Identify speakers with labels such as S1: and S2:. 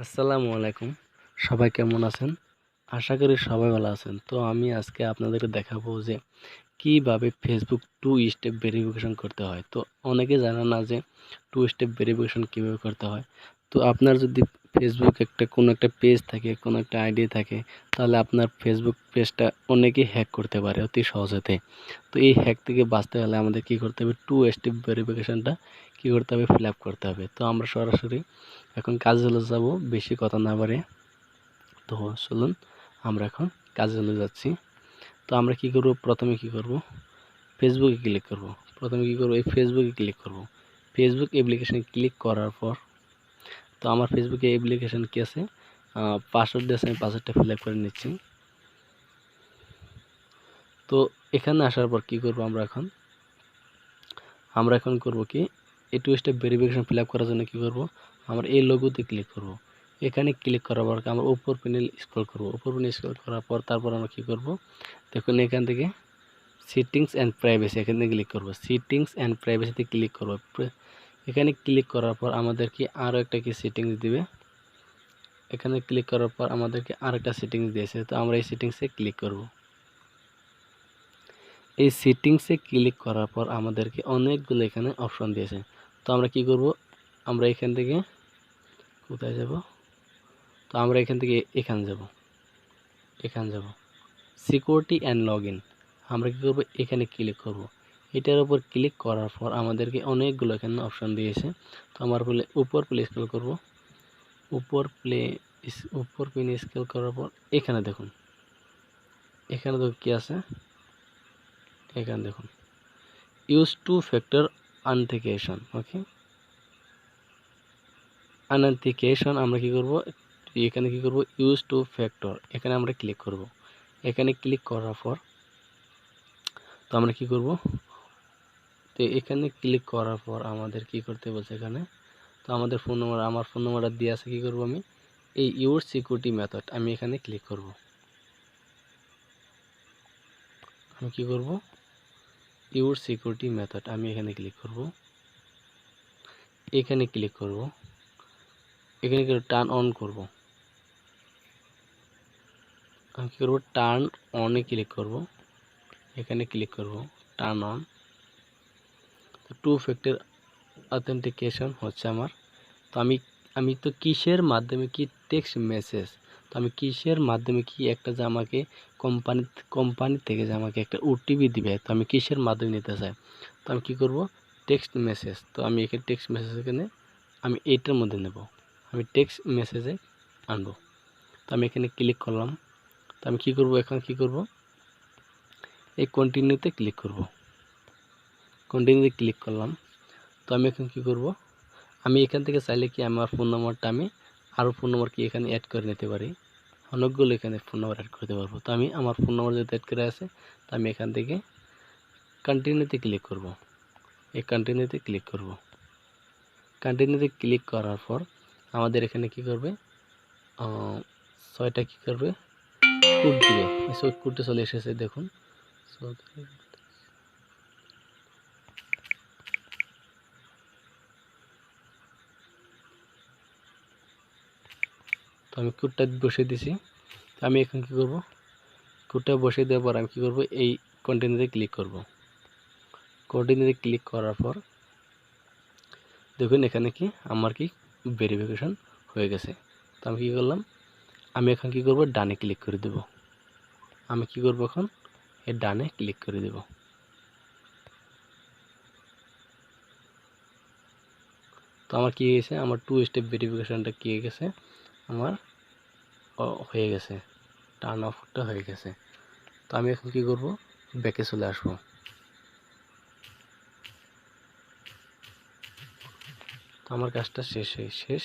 S1: আসসালামু আলাইকুম। সবাই কেমন আছেন? আশা করি সবাই ভালো আছেন। তো আমি আজকে আপনাদেরকে দেখাবো যে কিভাবে Facebook 2 স্টেপ ভেরিফিকেশন করতে হয়। তো অনেকে জানে না যে 2 স্টেপ ভেরিফিকেশন কিভাবে করতে হয়। তো আপনার যদি Facebook কোনো একটা পেজ থাকে, কোনো একটা আইডি থাকে, তাহলে আপনার Facebook পেজটা অনেকেই হ্যাক করতে পারে অতি সহজেতে। তো এই হ্যাক থেকে বাঁচতে হলে আমাদের কি করতে হবে? 2 স্টেপ ভেরিফিকেশনটা কি করতে হবে? ফিল আপ করতে হবে। তো আমরা সরাসরি এখন কাজে চলে যাব, বেশি কথা না বাড়ে। তো চলুন আমরা এখন কাজে চলে যাচ্ছি। তো আমরা কি করব? প্রথমে কি করব? ফেসবুকে ক্লিক করব। প্রথমে কি করব? এই ফেসবুকে ক্লিক করব। ফেসবুক অ্যাপ্লিকেশনে ক্লিক করার পর তো আমার ফেসবুকে অ্যাপ্লিকেশন কি আছে, পাসওয়ার্ড দিয়ে আছে, আমি পাসওয়ার্ডটা ফিল আপ করে নিচ্ছি। তো এখানে আসার পর কি করব? আমরা এখন করব কি, এই 2 স্টেপ ভেরিফিকেশন ফিল আপ করার জন্য কি করব? আমরা এই লোগোতে ক্লিক করব। এখানে ক্লিক করার পর আমরা উপর প্যানেল স্ক্রল করব। উপর প্যানেল স্ক্রল করার পর তারপর আমরা কি করব? দেখুন এখান থেকে সেটিংস অ্যান্ড প্রাইভেসি, এখানে ক্লিক করব। সেটিংস অ্যান্ড প্রাইভেসিতে ক্লিক করব। এখানে ক্লিক করার পর আমাদেরকে আরও একটা কি সেটিংস দিবে। এখানে ক্লিক করার পর আমাদেরকে আরেকটা সেটিংস দিয়েছে। তো আমরা এই সেটিংসে ক্লিক করব। এই সেটিংসে ক্লিক করার পর আমাদেরকে অনেকগুলো এখানে অপশন দিয়েছে। তো আমরা কি করব? আমরা এখান থেকে কোথায় যাব? তো আমরা এখান থেকে এখানে যাব সিকিউরিটি অ্যান্ড লগ ইন। আমরা কী করব? এখানে ক্লিক করব। এটার উপর ক্লিক করার পর আমাদেরকে অনেকগুলো এখানে অপশন দিয়েছে। তো আমার উপর প্লে স্ক্রল করব। উপর পিনে স্ক্রল করার পর এখানে দেখুন, এখানে তো কি আছে, এখানে দেখুন use to factor authentication. Okay, authentication আমরা কি করব? এখানে কি করব? ইউজ টু ফ্যাক্টর, এখানে আমরা ক্লিক করব। এখানে ক্লিক করার পর তো আমরা কি করব? তো এখানে ক্লিক করার পর আমাদের কি করতে বলছে এখানে, তো আমাদের আমার ফোন নাম্বারটা দিয়ে আছে। কি করব? আমি এই ইউর সিকিউরিটি মেথড, আমি এখানে ক্লিক করব। আমি কি করব? ইউর সিকিউরিটি মেথড, আমি এখানে ক্লিক করব। এখানে ক্লিক করব। এখানে টার্ন অন করব। আমি কি করব? টার্ন অনে ক্লিক করব। এখানে ক্লিক করব, turn on. Two factor authentication হচ্ছে আমার। তো আমি তো কিসের মাধ্যমে, কি টেক্সট মেসেজ, তো আমি কিসের মাধ্যমে কি একটা যে আমাকে কোম্পানি থেকে যে আমাকে একটা ওটিপি দিবে, তো আমি কিসের মাধ্যমে নিতে চাই। তো আমি কি করব? Text message. তো আমি এখানে টেক্সট মেসেজ, এখানে আমি এইটার মধ্যে নেব, আমি টেক্সট মেসেজে আনবো। তো আমি এখানে ক্লিক করলাম। তো আমি কি করব? এখন কি করব? এই কন্টিনিউতে ক্লিক করব। কন্টিনিউতে ক্লিক করলাম। তো আমি এখন কি করব? আমি এখান থেকে চাইলে কি আমার ফোন নাম্বারটা আমি আরও ফোন নাম্বার কি এখানে অ্যাড করে নিতে পারি, অনেকগুলো এখানে ফোন নাম্বার অ্যাড করতে পারবো। তো আমি আমার ফোন নাম্বার যেহেতু অ্যাড করে আছে, তো আমি এখান থেকে কন্টিনিউতে ক্লিক করব। এই কন্টিনিউতে ক্লিক করব। কন্টিনিউতে ক্লিক করার পর আমাদের এখানে কি করবে? 6টা কি করবে? কোড দিবে। এই কোডটা চলে এসেছে দেখুন। তো আমি কোডটা বসিয়ে দিছি। তো আমি এখন কি করব? কোডটা বসিয়ে দেওয়ার পর আমি কি করব? এই কন্টিনিউতে ক্লিক করব। কন্টিনিউতে ক্লিক করার পর দেখুন এখানে কি আমার কি ভেরিফিকেশন হয়ে গেছে। তো আমি কি করলাম? আমি এখন কি করব? ডানে ক্লিক করে দেব। আমি কি করব এখন? এই ডানে ক্লিক করে দেব। তো আমার কি হয়েছে? আমার 2 স্টেপ ভেরিফিকেশনটা কি হয়ে গেছে? আমার হয়ে গেছে, টার্ন অফটা হয়ে গেছে। তো আমি এখন কি করব? ব্যাকে চলে আসব। তো আমার কাজটা শেষ।